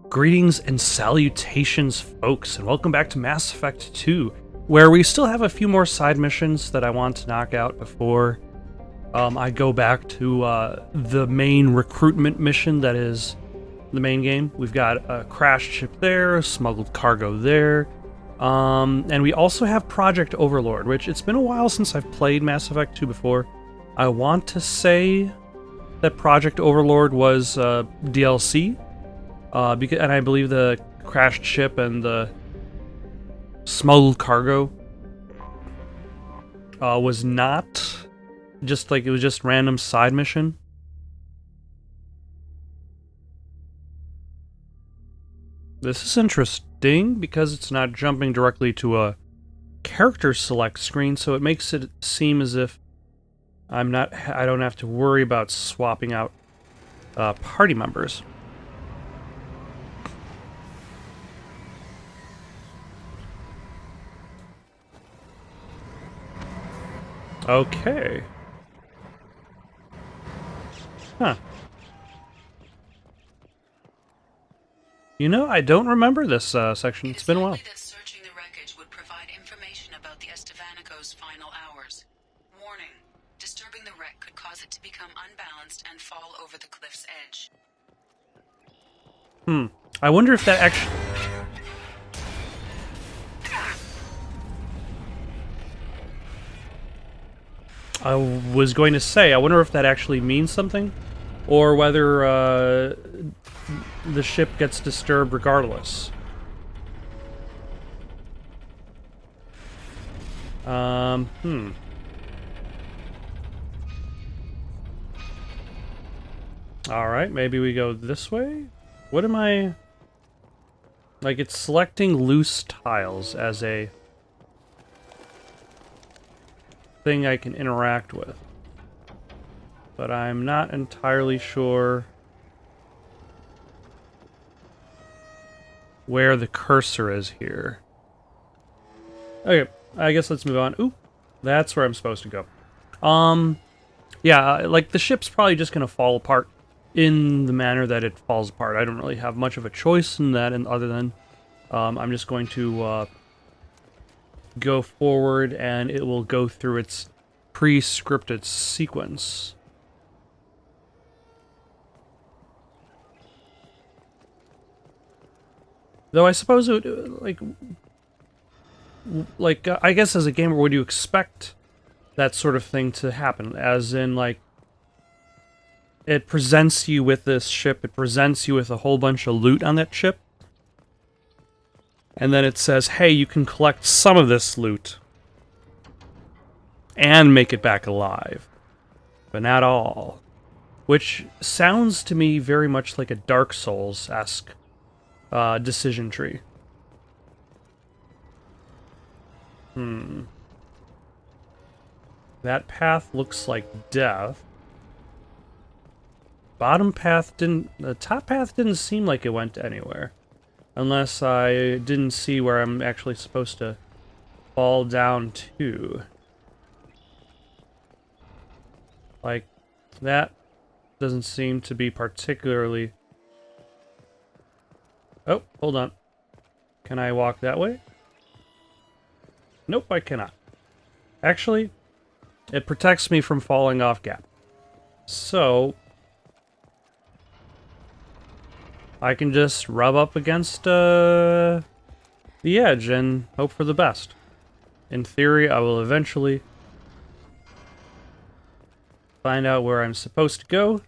Greetings and salutations, folks, and welcome back to Mass Effect 2, where we still have a few more side missions that I want to knock out before I go back to the main recruitment mission that is the main game. We've got a crashed ship there, smuggled cargo there, and we also have Project Overlord, which it's been a while since I've played Mass Effect 2 before. I want to say that Project Overlord was DLC. And I believe the crashed ship and the smuggled cargo was not just like, it was just random side mission. This is interesting because it's not jumping directly to a character select screen, so it makes it seem as if I don't have to worry about swapping out party members. Okay. Huh. You know, I don't remember this section. It's been a while. That searching the wreckage would provide information about the Estevanico's final hours. Warning: disturbing the wreck could cause it to become unbalanced and fall over the cliff's edge. I wonder if that actually... I was going to say, I wonder if that actually means something, or whether the ship gets disturbed regardless. Alright, maybe we go this way? What am I... Like, it's selecting loose tiles as a thing I can interact with. But I'm not entirely sure where the cursor is here. Okay, I guess let's move on. Ooh, that's where I'm supposed to go. Yeah, like, the ship's probably just gonna fall apart in the manner that it falls apart. I don't really have much of a choice in that, and other than I'm just going to go forward and it will go through its pre-scripted sequence. Though I suppose it would, I guess as a gamer, would you expect that sort of thing to happen? As in, like, it presents you with this ship, it presents you with a whole bunch of loot on that ship, and then it says, hey, you can collect some of this loot and make it back alive, but not all. Which sounds to me very much like a Dark Souls-esque decision tree. That path looks like death. Bottom path didn't... The top path didn't seem like it went anywhere. Unless I didn't see where I'm actually supposed to fall down to. Like, that doesn't seem to be particularly... Oh, hold on. Can I walk that way? Nope, I cannot. Actually, it protects me from falling off gap. So I can just rub up against the edge and hope for the best. In theory, I will eventually find out where I'm supposed to go.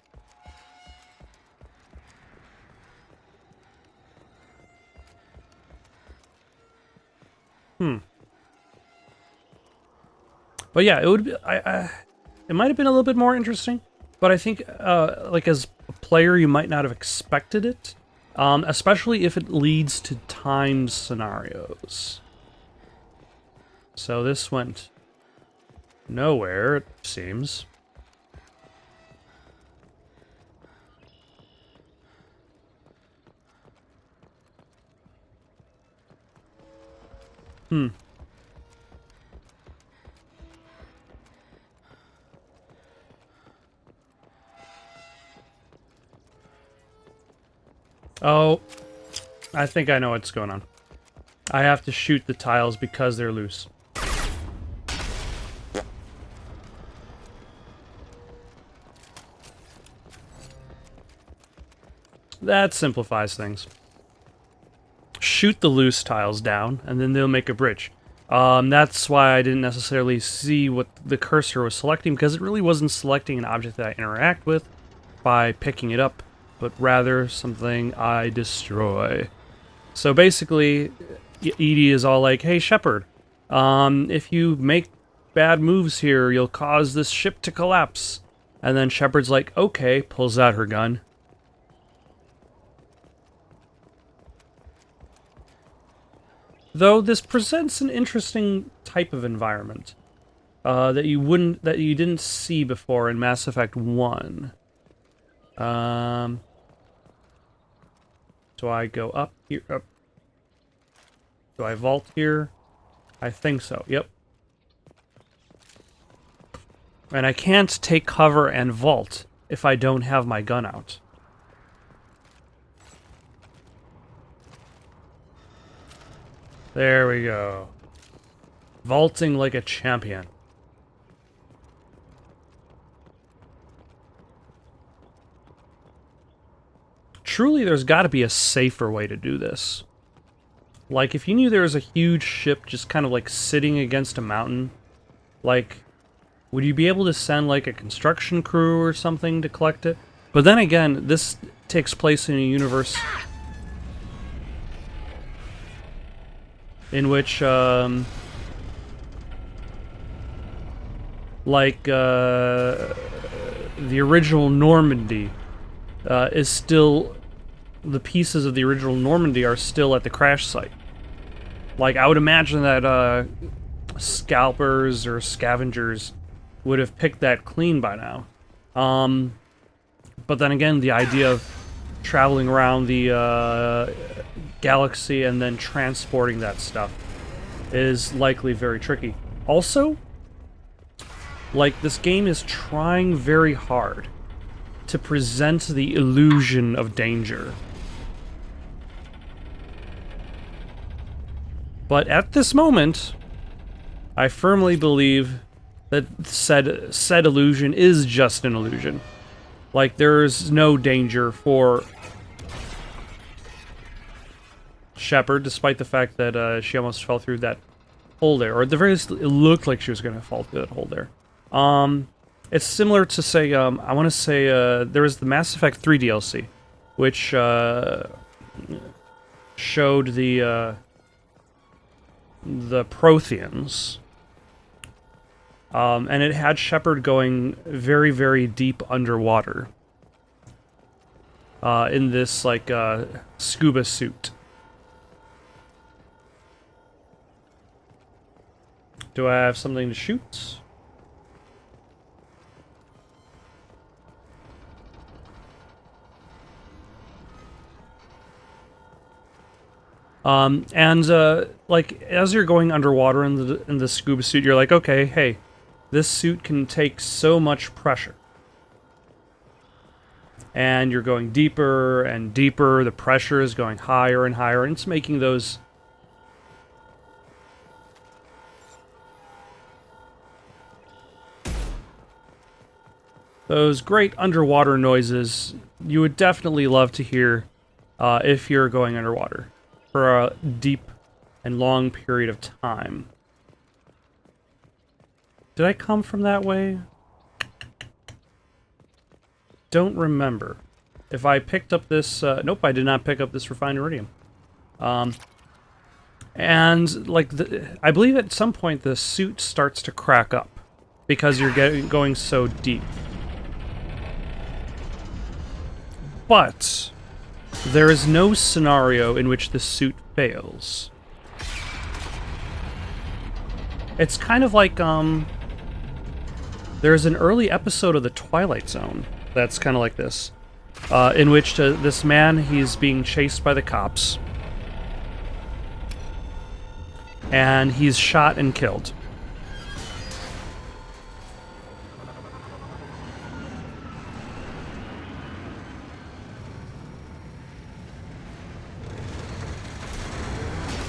But yeah, it would be, it might have been a little bit more interesting, but I think, like, as a player, you might not have expected it, especially if it leads to timed scenarios. So this went nowhere, it seems. Oh, I think I know what's going on. I have to shoot the tiles because they're loose. That simplifies things. Shoot the loose tiles down, and then they'll make a bridge. That's why I didn't necessarily see what the cursor was selecting, because it really wasn't selecting an object that I interact with by picking it up, but rather something I destroy. So basically, Edie is all like, hey, Shepard, if you make bad moves here, you'll cause this ship to collapse. And then Shepard's like, okay, pulls out her gun. Though this presents an interesting type of environment that you didn't see before in Mass Effect 1. Do I go up here? Up. Do I vault here? I think so. Yep. And I can't take cover and vault if I don't have my gun out. There we go. Vaulting like a champion. Truly, there's got to be a safer way to do this. Like, if you knew there was a huge ship just kind of, like, sitting against a mountain, like, would you be able to send, like, a construction crew or something to collect it? But then again, this takes place in a universe in which, the original Normandy is still... The pieces of the original Normandy are still at the crash site. Like, I would imagine that scalpers or scavengers would have picked that clean by now. But then again, the idea of traveling around the galaxy and then transporting that stuff is likely very tricky. Also, like, this game is trying very hard to present the illusion of danger. But at this moment, I firmly believe that said illusion is just an illusion. Like, there's no danger for Shepard, despite the fact that she almost fell through that hole there. Or at the very least, it looked like she was going to fall through that hole there. It's similar to, say, I want to say, there was the Mass Effect 3 DLC, which showed the Protheans. And it had Shepard going very, very deep underwater. In this, like, scuba suit. Do I have something to shoot? Like, as you're going underwater in the scuba suit, you're like, okay, hey, this suit can take so much pressure. And you're going deeper and deeper, the pressure is going higher and higher, and it's making those great underwater noises you would definitely love to hear if you're going underwater for a deep and long period of time. Did I come from that way? Don't remember. If I picked up this... nope, I did not pick up this refined iridium. And, like, I believe at some point the suit starts to crack up because you're going so deep. But there is no scenario in which the suit fails. It's kind of like, there's an early episode of The Twilight Zone that's kind of like this, in which this man, he's being chased by the cops, and he's shot and killed.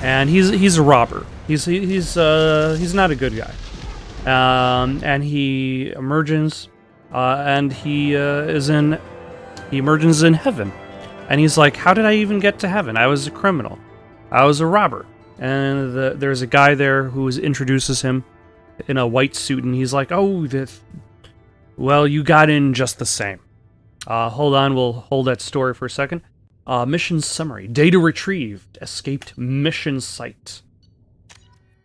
and he's a robber. He's not a good guy. And he emerges, and he emerges in heaven, and he's like, "How did I even get to heaven? I was a criminal, I was a robber." And there's a guy there who introduces him in a white suit, and he's like, "Oh, well, you got in just the same." Hold on, we'll hold that story for a second. Mission summary: data retrieved, escaped mission site.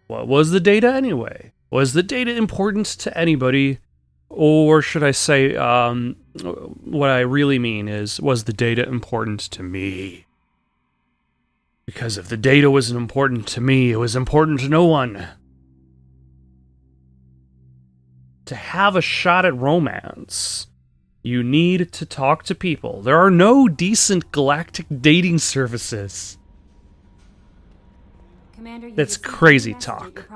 What was the data anyway? Was the data important to anybody? Or should I say, what I really mean is, was the data important to me? Because if the data wasn't important to me, it was important to no one. To have a shot at romance, you need to talk to people. There are no decent galactic dating services. Commander, that's crazy talk.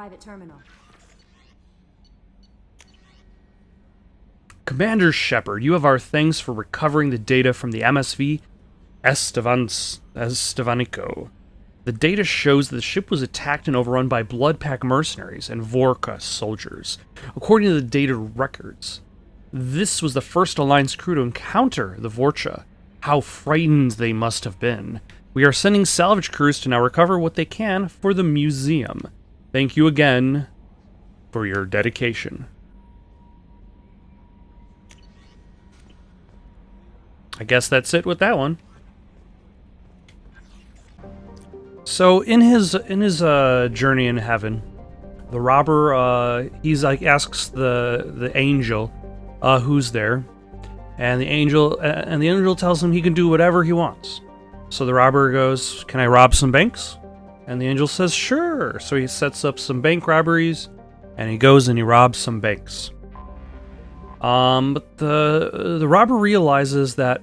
Commander Shepard, you have our thanks for recovering the data from the MSV Estevanico. The data shows that the ship was attacked and overrun by Bloodpack mercenaries and Vorka soldiers. According to the data records, this was the first Alliance crew to encounter the Vorcha. How frightened they must have been. We are sending salvage crews to now recover what they can for the museum. Thank you again for your dedication. I guess that's it with that one. So in his journey in heaven, the robber he's like asks the angel who's there, and the angel tells him he can do whatever he wants. So the robber goes, "Can I rob some banks?" And the angel says, "Sure." So he sets up some bank robberies, and he goes and he robs some banks. But the robber realizes that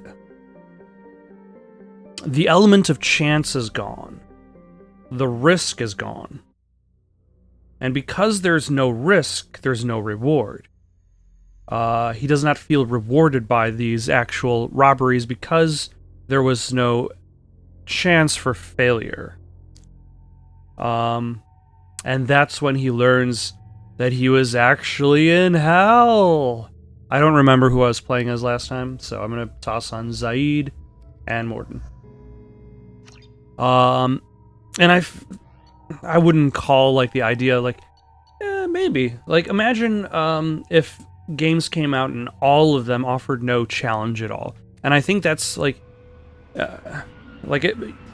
the element of chance is gone. The risk is gone. And because there's no risk, there's no reward. He does not feel rewarded by these actual robberies because there was no chance for failure. And that's when he learns that he was actually in hell. I don't remember who I was playing as last time, so I'm going to toss on Zaid and Morden. And I wouldn't call, like, the idea, like, maybe. Like, imagine, if games came out and all of them offered no challenge at all. And I think that's, like, I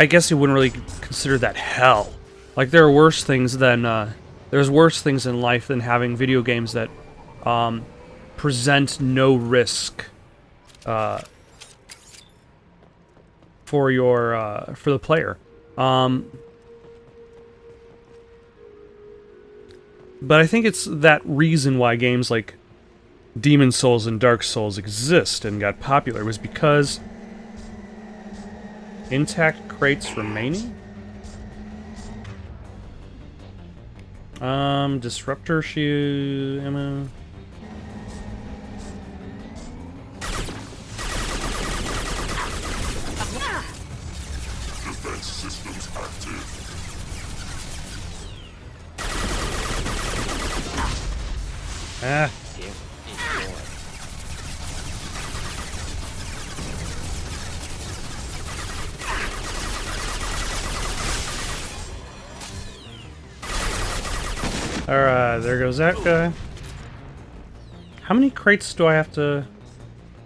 guess you wouldn't really consider that hell. Like, there are worse things than, there's worse things in life than having video games that, present no risk, for the player. But I think it's that reason why games like Demon Souls and Dark Souls exist and got popular was because intact crates remaining? Disruptor shield ammo. Defense systems active. Ah. Alright, there goes that guy. How many crates do I have to...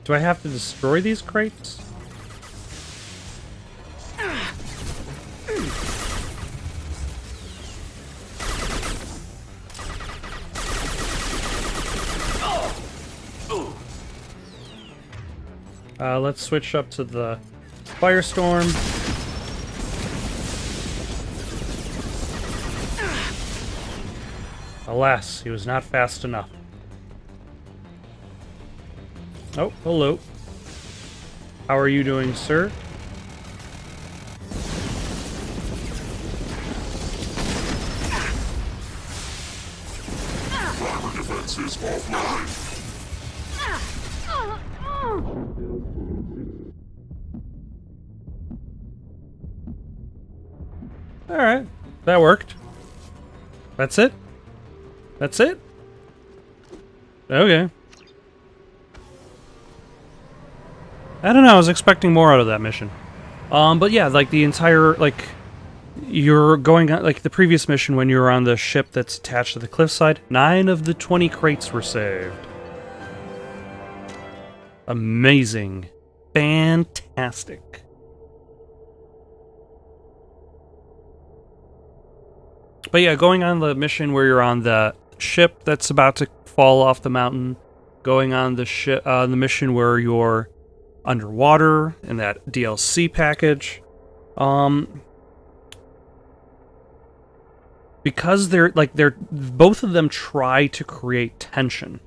Do I have to destroy these crates? Let's switch up to the Firestorm. Alas, he was not fast enough. Oh, hello. How are you doing, sir? Fiber defenses offline. Alright. That worked. That's it? That's it? Okay. I don't know, I was expecting more out of that mission. But yeah, like the entire, like, you're going on, like the previous mission when you were on the ship that's attached to the cliffside, 9 of the 20 crates were saved. Amazing. Fantastic. But yeah, going on the mission where you're on the ship that's about to fall off the mountain, going on the ship, the mission where you're underwater in that DLC package, because they're both of them try to create tension.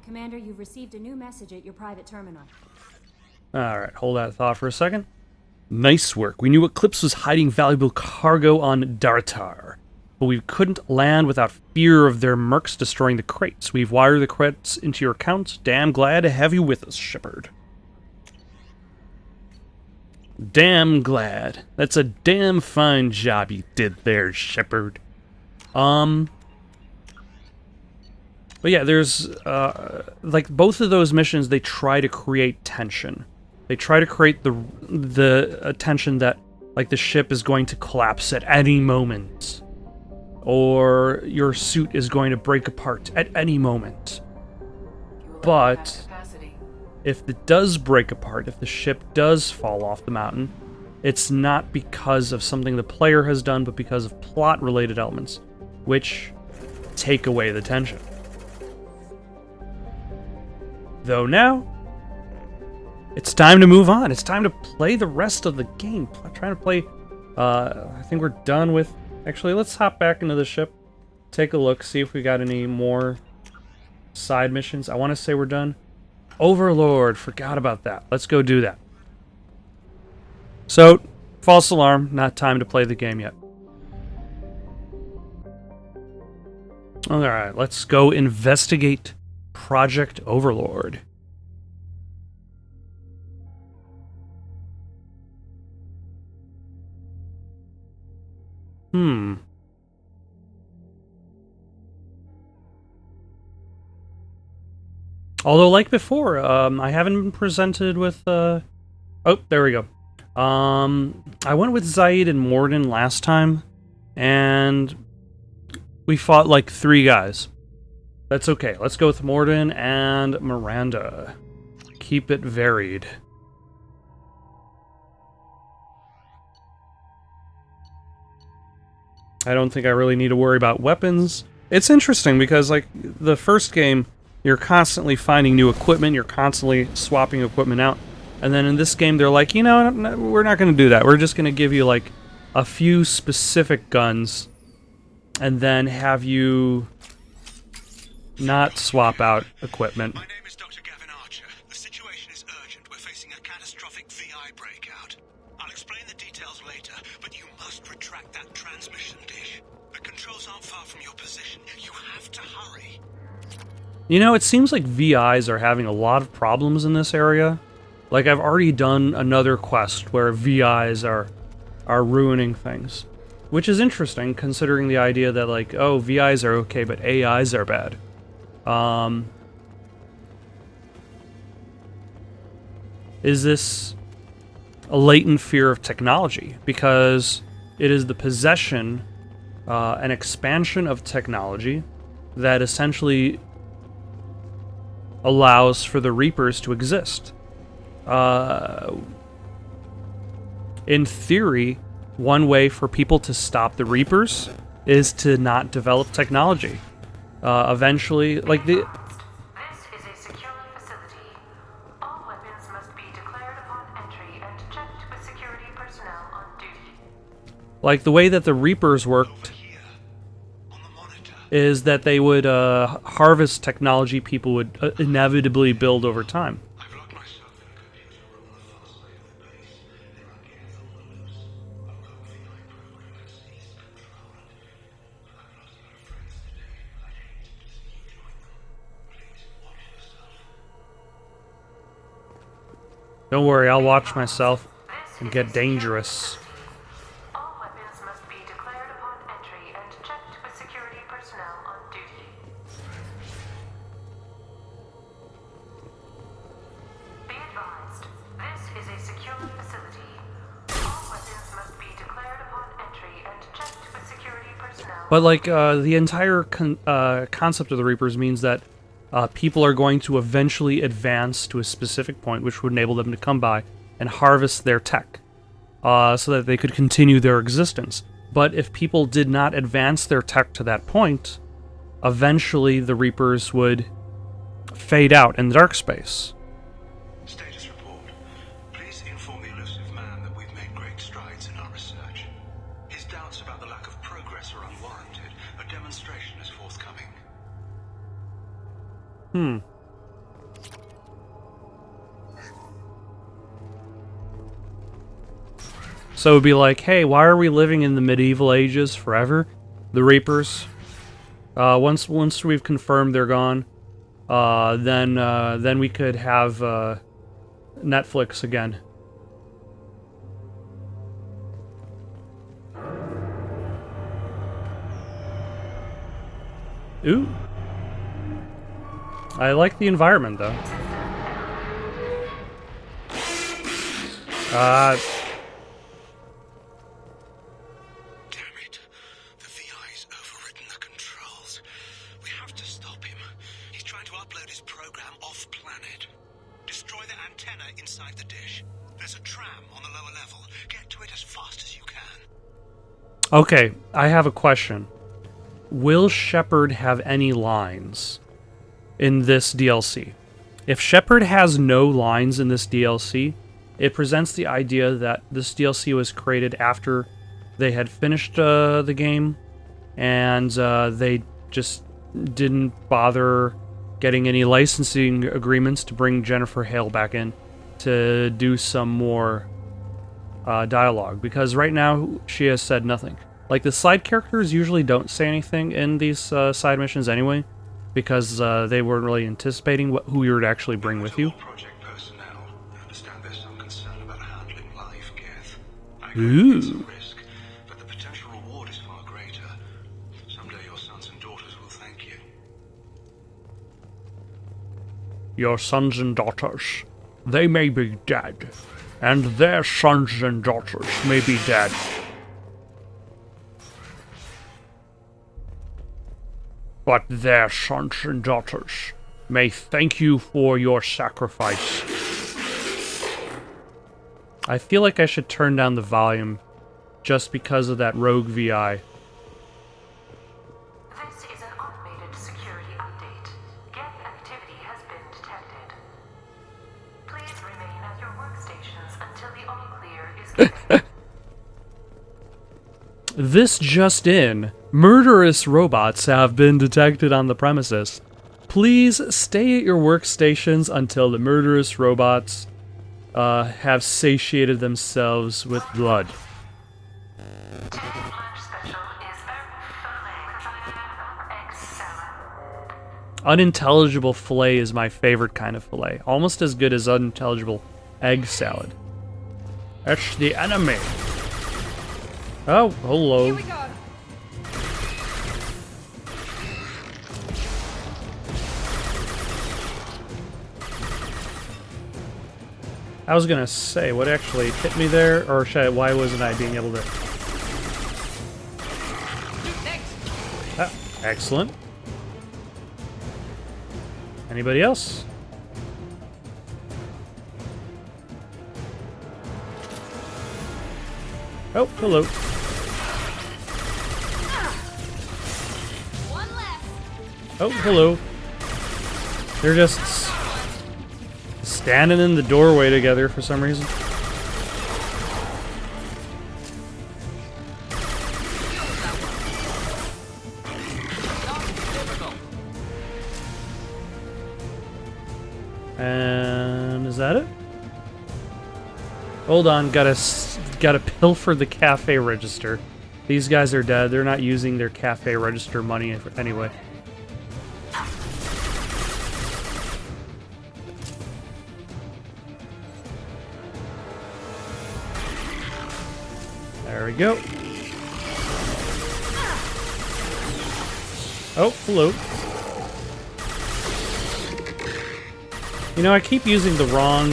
Commander, you've received a new message at your private terminal. Alright, hold that thought for a second. Nice work. We knew Eclipse was hiding valuable cargo on Dartar, but we couldn't land without fear of their mercs destroying the crates. We've wired the credits into your account. Damn glad to have you with us, Shepard. Damn glad. That's a damn fine job you did there, Shepard. But yeah, there's, like, both of those missions, they try to create tension. They try to create the tension that, like, the ship is going to collapse at any moment. Or your suit is going to break apart at any moment. But if it does break apart, if the ship does fall off the mountain, it's not because of something the player has done, but because of plot-related elements, which take away the tension. Though now, it's time to move on. It's time to play the rest of the game. I'm trying to play, I think we're done with... Actually, let's hop back into the ship, take a look, see if we got any more side missions. I want to say we're done. Overlord, forgot about that. Let's go do that. So, false alarm, not time to play the game yet. Alright, let's go investigate Project Overlord. Although, like before, I haven't been presented with, Oh, there we go. I went with Zaid and Morden last time, and we fought like 3 guys. That's okay. Let's go with Morden and Miranda. Keep it varied. I don't think I really need to worry about weapons. It's interesting because, like, the first game, you're constantly finding new equipment, you're constantly swapping equipment out. And then in this game, they're like, you know, no, we're not going to do that. We're just going to give you, like, a few specific guns, and then have you not swap out equipment. My name is Dr. Gavin Archer. The situation is urgent. We're facing a catastrophic VI breakout. I'll explain the details later, but you must retract that transmission dish. The controls aren't far from your position. You have to hurry. You know, it seems like VIs are having a lot of problems in this area. Like, I've already done another quest where VIs are ruining things. Which is interesting, considering the idea that, like, oh, VIs are okay, but AIs are bad. Is this a latent fear of technology? Because it is the possession, an expansion of technology that essentially allows for the Reapers to exist. In theory, one way for people to stop the Reapers is to not develop technology. Eventually, like the... This is a secure facility. All weapons must be declared upon entry and checked with security personnel on duty. Like, the way that the Reapers worked is that they would harvest technology people would inevitably build over time. Don't worry, I'll watch myself and get dangerous. All weapons must be declared But like the entire concept of the Reapers means that people are going to eventually advance to a specific point, which would enable them to come by and harvest their tech, so that they could continue their existence. But if people did not advance their tech to that point, eventually the Reapers would fade out in the dark space. Status report. Please inform the elusive man that we've made great strides in our research. His doubts about the lack of progress are unwarranted. A demonstration is forthcoming. So it would be like, hey, why are we living in the medieval ages forever? The Reapers. Once we've confirmed they're gone, then we could have Netflix again. Ooh. I like the environment, though. Damn it. The VI's overridden the controls. We have to stop him. He's trying to upload his program off-planet. Destroy the antenna inside the dish. There's a tram on the lower level. Get to it as fast as you can. Okay, I have a question. Will Shepard have any lines in this DLC? If Shepard has no lines in this DLC, it presents the idea that this DLC was created after they had finished the game, and they just didn't bother getting any licensing agreements to bring Jennifer Hale back in to do some more dialogue, because right now she has said nothing. Like, the side characters usually don't say anything in these side missions anyway, because they weren't really anticipating who you would actually bring with you. Project personnel. I understand there's some concern about handling live Geth. I Ooh. it's a risk, but the potential reward is far greater. Someday your sons and daughters will thank you. Your sons and daughters, they may be dead, and their sons and daughters may be dead. But their sons and daughters may thank you for your sacrifice. I feel like I should turn down the volume just because of that rogue VI. This is an automated security update. Geth activity has been detected. Please remain at your workstations until the all clear is given. This just in. Murderous robots have been detected on the premises. Please stay at your workstations until the murderous robots have satiated themselves with blood. Today's lunch special is egg salad. Unintelligible fillet is my favorite kind of fillet. Almost as good as unintelligible egg salad. That's the enemy. Oh, hello. Here we go. I was gonna say, what actually hit me there, or why wasn't I being able to... Ah, excellent. Anybody else? Oh, hello. One left. Oh, hello. They're just standing in the doorway together for some reason. And is that it? Hold on, gotta pilfer the cafe register. These guys are dead. They're not using their cafe register money anyway. There we go. Oh, hello. You know, I keep using the wrong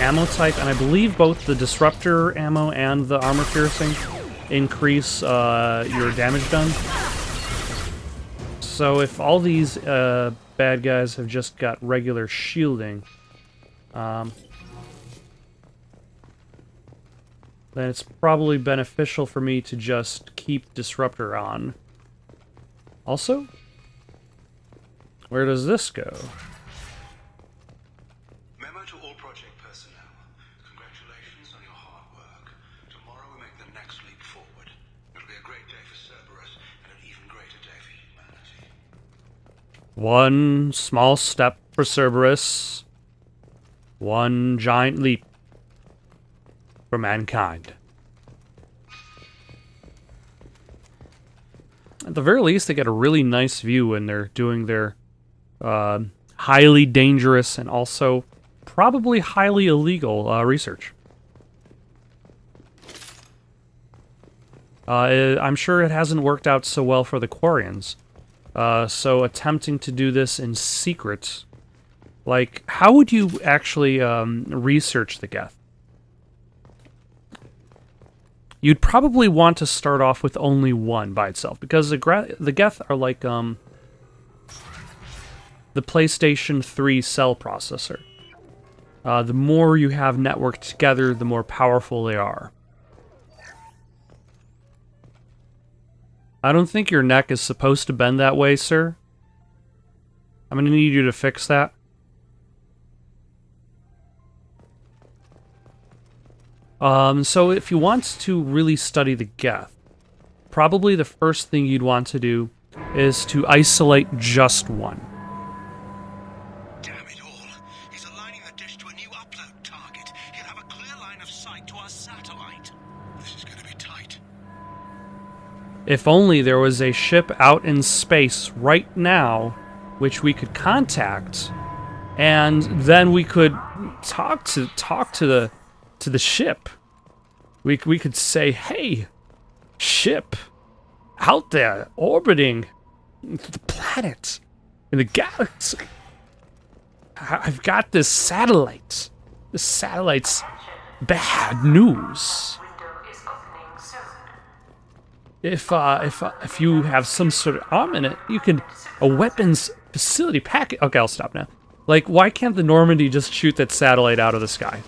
ammo type, and I believe both the disruptor ammo and the armor piercing increase your damage done. So if all these bad guys have just got regular shielding, then it's probably beneficial for me to just keep Disruptor on. Also, where does this go? Memo to all project personnel. Congratulations on your hard work. Tomorrow we make the next leap forward. It'll be a great day for Cerberus and an even greater day for humanity. One small step for Cerberus. One giant leap for mankind. At the very least, they get a really nice view when they're doing their highly dangerous and also probably highly illegal research. I'm sure it hasn't worked out so well for the Quarians. So attempting to do this in secret, like, how would you actually research the Geth? You'd probably want to start off with only one by itself, because the Geth are like the PlayStation 3 cell processor. The more you have networked together, the more powerful they are. I don't think your neck is supposed to bend that way, sir. I'm going to need you to fix that. So if you want to really study the Geth, probably the first thing you'd want to do is to isolate just one. Damn it all. He's aligning the dish to a new upload target. He'll have a clear line of sight to our satellite. This is going to be tight. If only there was a ship out in space right now which we could contact, and then we could talk to the ship. We could say, "Hey, ship, out there orbiting the planet in the galaxy. I've got this satellite. This satellite's bad news. Window is opening soon. If you have some sort of arm in it, you can a weapons facility packet." Okay, I'll stop now. Like, why can't the Normandy just shoot that satellite out of the sky?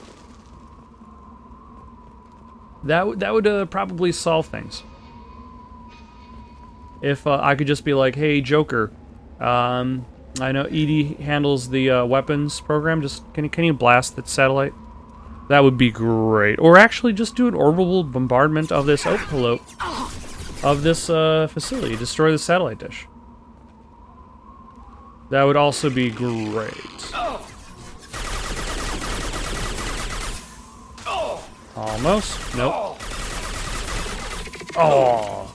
That would probably solve things. If I could just be like, "Hey, Joker, I know Edie handles the weapons program. Just can you blast that satellite?" That would be great. Or actually, just do an orbital bombardment of this facility. Destroy the satellite dish. That would also be great. Almost. Nope. Oh.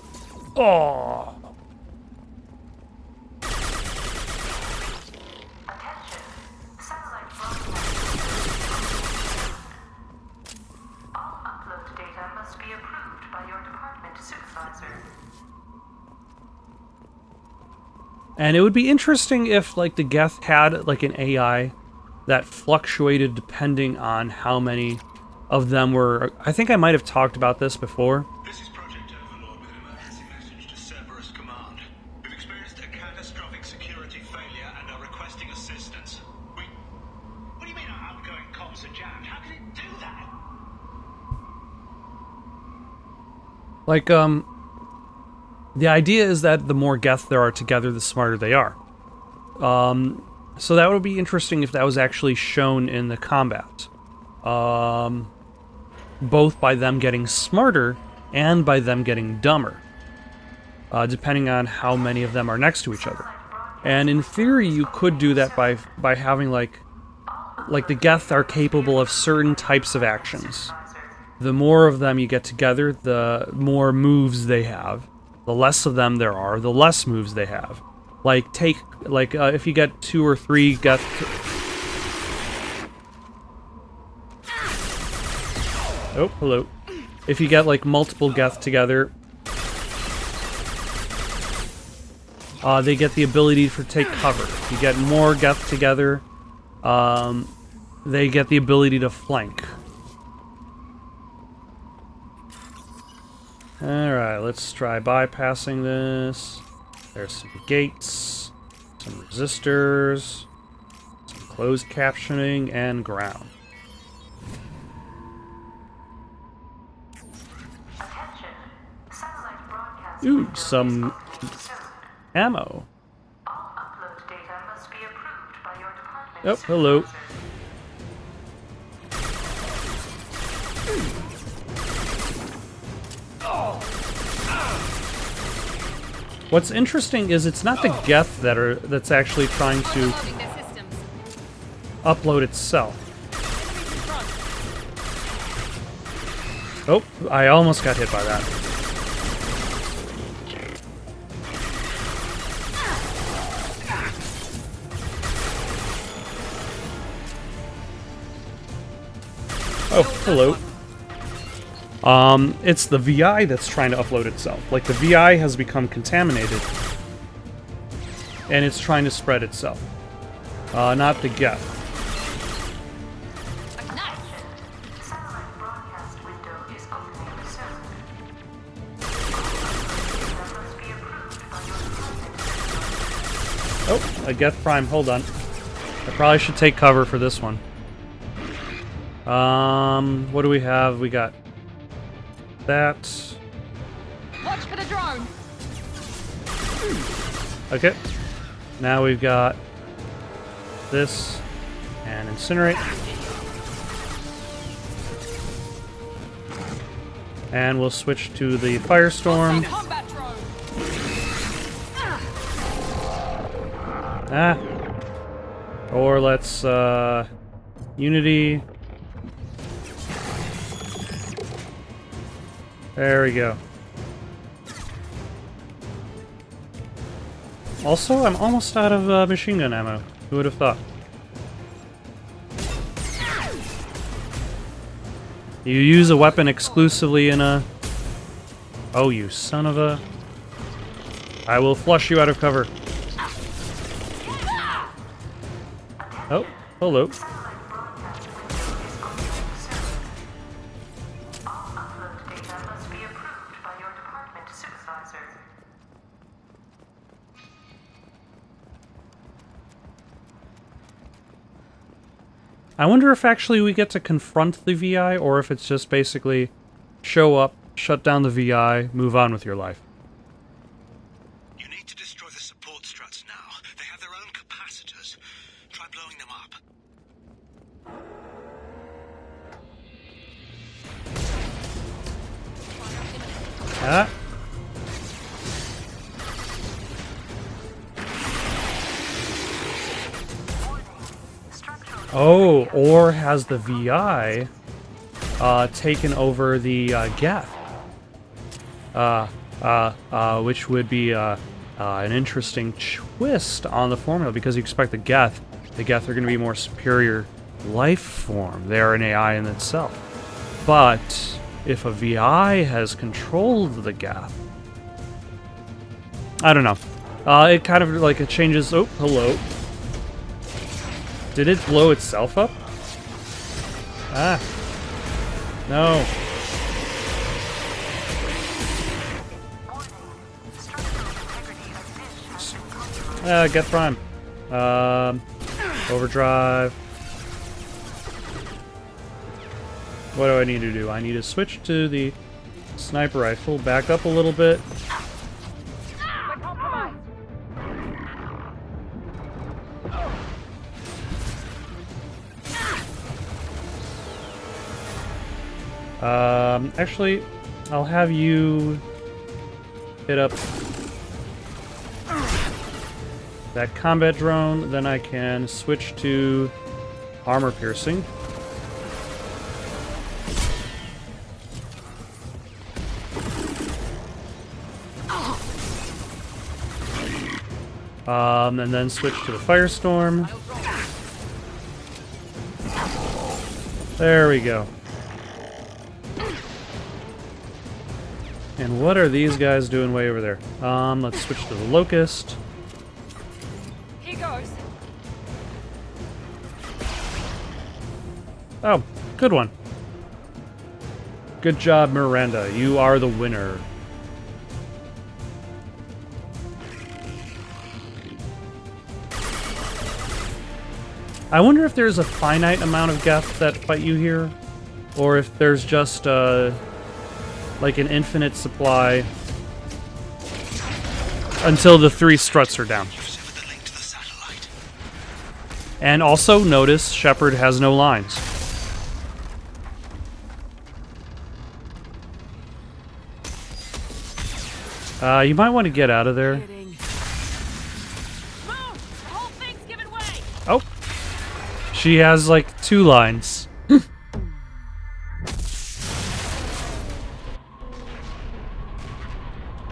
Oh. Attention. Satellite broadcast. All upload data must be approved by your department supervisor. And it would be interesting if, like, the Geth had, like, an AI that fluctuated depending on how many of them were... I think I might have talked about this before. This is Project Overlord with an emergency message to Cerberus Command. We've experienced a catastrophic security failure and are requesting assistance. What do you mean our outgoing comms are jammed? How can it do that? Like, the idea is that the more Geth there are together, the smarter they are. So that would be interesting if that was actually shown in the combat. Both by them getting smarter and by them getting dumber, depending on how many of them are next to each other. And in theory, you could do that by having like the Geth are capable of certain types of actions. The more of them you get together, the more moves they have. The less of them there are, the less moves they have. Like if you get 2 or 3 Geth. Oh, hello. If you get, like, multiple Geth together, they get the ability to take cover. If you get more Geth together, they get the ability to flank. Alright, let's try bypassing this. There's some gates, some resistors, some closed captioning, and ground. Attention. Satellite broadcast Ooh, window some is opening soon. ammo. All upload data must be approved by your department Oh, hello. supervisor. What's interesting is it's not the Geth that's actually trying to Overloading their systems. upload itself. Oh, I almost got hit by that. Oh, hello. It's the VI that's trying to upload itself. Like, the VI has become contaminated. And it's trying to spread itself. Not the Geth. Satellite broadcast window is opening soon. Data must be approved by your department. Oh, a Geth Prime. Hold on. I probably should take cover for this one. What do we have? We got that. Watch for the drone. Okay. Now we've got this and incinerate. And we'll switch to the Firestorm. Combat drone. Ah. Or let's, Unity. There we go. Also, I'm almost out of machine gun ammo. Who would have thought? You use a weapon exclusively in a... Oh, you son of a... I will flush you out of cover. Oh, hello. Satellite broadcast window is opening soon. All upload data must be approved by your department supervisor. I wonder if actually we get to confront the VI, or if it's just basically show up, shut down the VI, move on with your life. You need to destroy the support struts now. They have their own capacitors. Try blowing them up. Ah. Oh, or has the VI taken over the Geth? Which would be an interesting twist on the formula, because you expect the Geth are going to be a more superior life form. They are an AI in itself. But if a VI has controlled the Geth, I don't know. It kind of like it changes. Oh, hello. Did it blow itself up? Ah. No. Get prime. Overdrive. What do I need to do? I need to switch to the sniper rifle, back up a little bit. Actually, I'll have you hit up that combat drone, then I can switch to armor piercing. And then switch to the Firestorm. There we go. And what are these guys doing way over there? Let's switch to the Locust. Here goes. Oh, good one. Good job, Miranda. You are the winner. I wonder if there's a finite amount of Geth that fight you here, or if there's just like an infinite supply until the 3 struts are down. And also notice Shepard has no lines. You might want to get out of there. Move! The whole thing's giving way! Oh. She has like 2 lines.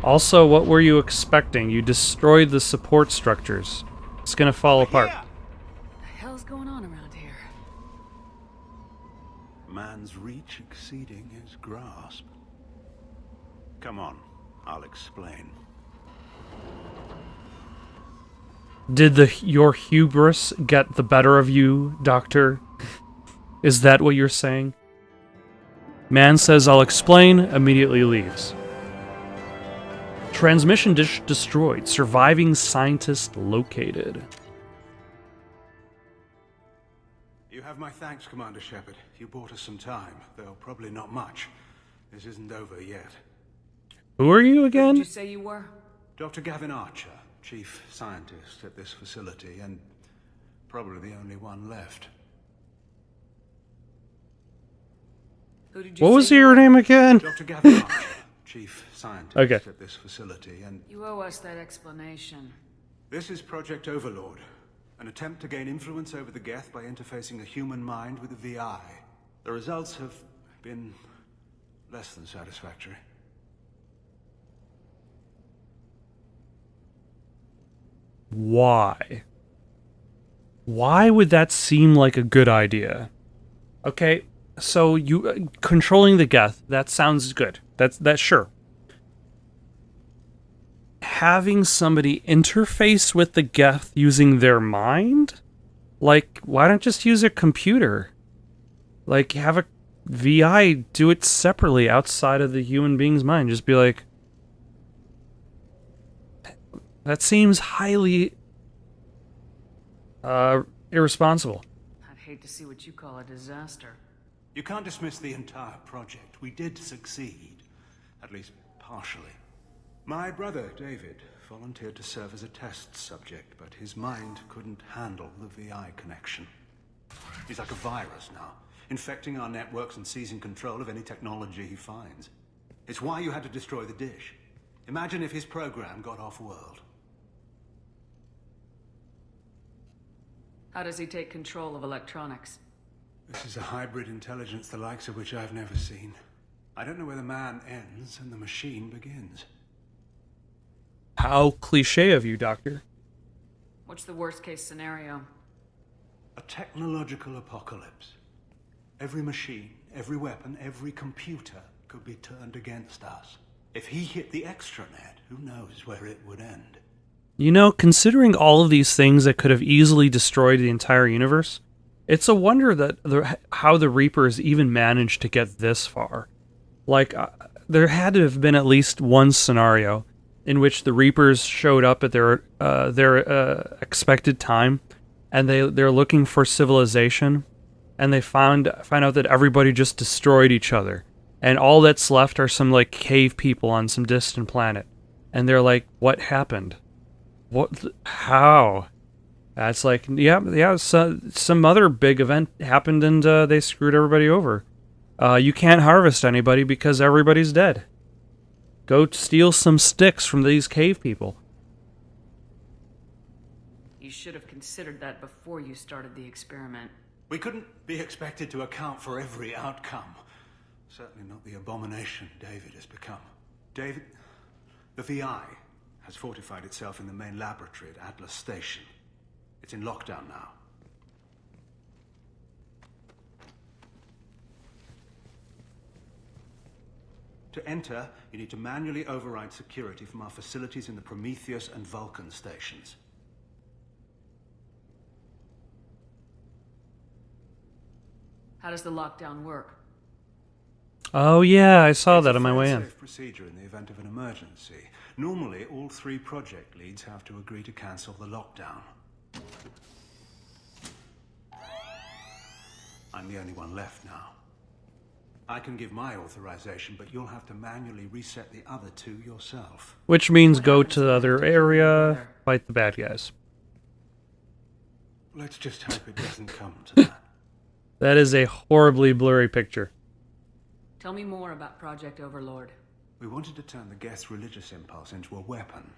Also, what were you expecting? You destroyed the support structures. It's gonna fall apart. What the hell's going on around here? Man's reach exceeding his grasp. Come on, I'll explain. Did your hubris get the better of you, Doctor? Is that what you're saying? Man says, I'll explain, immediately leaves. Transmission dish destroyed. Surviving scientist located. You have my thanks, Commander Shepard. You bought us some time, though probably not much. This isn't over yet. Who are you again? Who did you say you were? Dr. Gavin Archer, chief scientist at this facility, and probably the only one left. Who did you What was say you your were? name again? Dr. Gavin Archer, chief scientist Okay. at this facility, and You owe us that explanation. this is Project Overlord, an attempt to gain influence over the Geth by interfacing a human mind with a VI. The results have been less than satisfactory. Why? Why would that seem like a good idea? Okay, so you controlling the Geth, that sounds good. That's sure. Having somebody interface with the Geth using their mind? Like, why don't just use a computer? Like, have a VI do it separately outside of the human being's mind. Just be like, that seems highly irresponsible. I'd hate to see what you call a disaster. You can't dismiss the entire project. We did succeed, at least partially. My brother, David, volunteered to serve as a test subject, but his mind couldn't handle the VI connection. He's like a virus now, infecting our networks and seizing control of any technology he finds. It's why you had to destroy the dish. Imagine if his program got off-world. How does he take control of electronics? This is a hybrid intelligence the likes of which I've never seen. I don't know where the man ends and the machine begins. How cliche of you, Doctor. What's the worst case scenario? A technological apocalypse. Every machine, every weapon, every computer could be turned against us. If he hit the extranet, who knows where it would end? You know, considering all of these things that could have easily destroyed the entire universe, it's a wonder that how the Reapers even managed to get this far. Like, there had to have been at least one scenario in which the Reapers showed up at their expected time, and they're looking for civilization, and they find out that everybody just destroyed each other, and all that's left are some like cave people on some distant planet, and they're like, what happened? What? How? That's like, yeah. So, some other big event happened, and they screwed everybody over. You can't harvest anybody because everybody's dead. Go steal some sticks from these cave people. You should have considered that before you started the experiment. We couldn't be expected to account for every outcome. Certainly not the abomination David has become. David, the VI has fortified itself in the main laboratory at Atlas Station. It's in lockdown now. To enter, you need to manually override security from our facilities in the Prometheus and Vulcan stations. How does the lockdown work? Oh yeah, I saw that It's on my a way in. fail-safe procedure in the event of an emergency. Normally, all 3 project leads have to agree to cancel the lockdown. I'm the only one left now. I can give my authorization, but you'll have to manually reset the other 2 yourself. Which means What go happens to the if I other have to kill your area, brother? fight the bad guys. Let's just hope it doesn't come to that. That is a horribly blurry picture. Tell me more about Project Overlord. We wanted to turn the Geth's religious impulse into a weapon.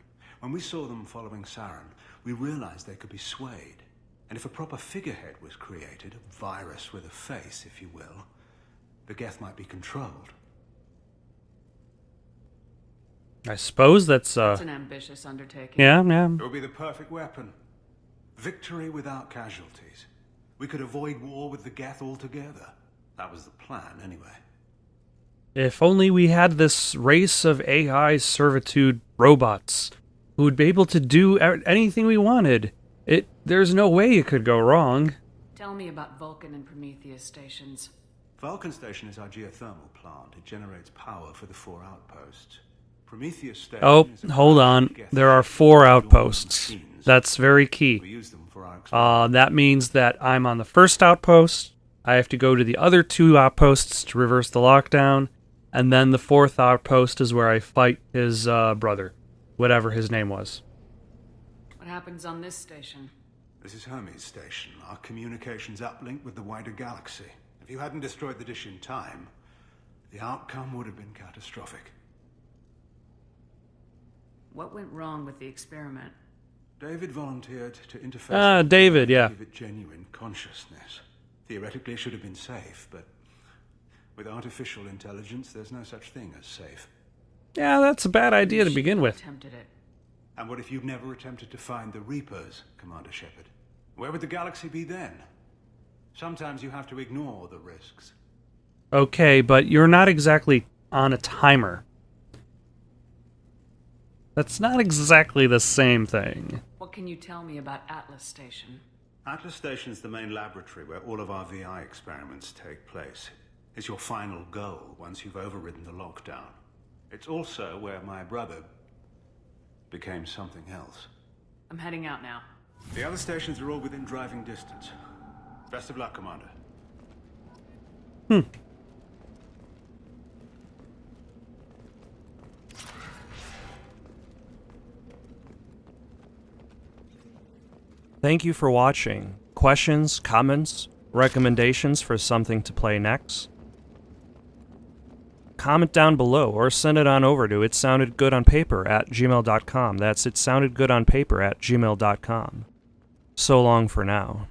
When we saw them following Saren, we realized they could be swayed. And if a proper figurehead was created, a virus with a face, if you will, the Geth might be controlled. I suppose that's It's an ambitious undertaking. yeah. It would be the perfect weapon. Victory without casualties. We could avoid war with the Geth altogether. That was the plan, anyway. If only we had this race of AI servitude robots who would be able to do anything we wanted. There's no way it could go wrong. Tell me about Vulcan and Prometheus stations. Vulcan Station is our geothermal plant. It generates power for the 4 outposts. Prometheus Station Oh, is a hold on. Geth There are ship 4 with outposts. machines. That's very key. We use them for our experiments. That means that I'm on the first outpost. I have to go to the other 2 outposts to reverse the lockdown. And then the 4th outpost is where I fight his brother, whatever his name was. What happens on this station? This is Hermes Station, our communications uplink with the wider galaxy. If you hadn't destroyed the dish in time, the outcome would have been catastrophic. What went wrong with the experiment? David volunteered to interface with David, it yeah. to give it genuine consciousness. Theoretically, it should have been safe, but with artificial intelligence, there's no such thing as safe. Yeah, that's a bad idea to You begin with. Attempted it. And what if you've never attempted to find the Reapers, Commander Shepard? Where would the galaxy be then? Sometimes you have to ignore the risks. Okay, but you're not exactly on a timer. That's not exactly the same thing. What can you tell me about Atlas Station? Atlas Station is the main laboratory where all of our VI experiments take place. It's your final goal once you've overridden the lockdown. It's also where my brother became something else. I'm heading out now. The other stations are all within driving distance. Best of luck, Commander. Thank you for watching. Questions, comments, recommendations for something to play next? Comment down below or send it on over to itsoundedgoodonpaper@gmail.com. That's itsoundedgoodonpaper@gmail.com. So long for now.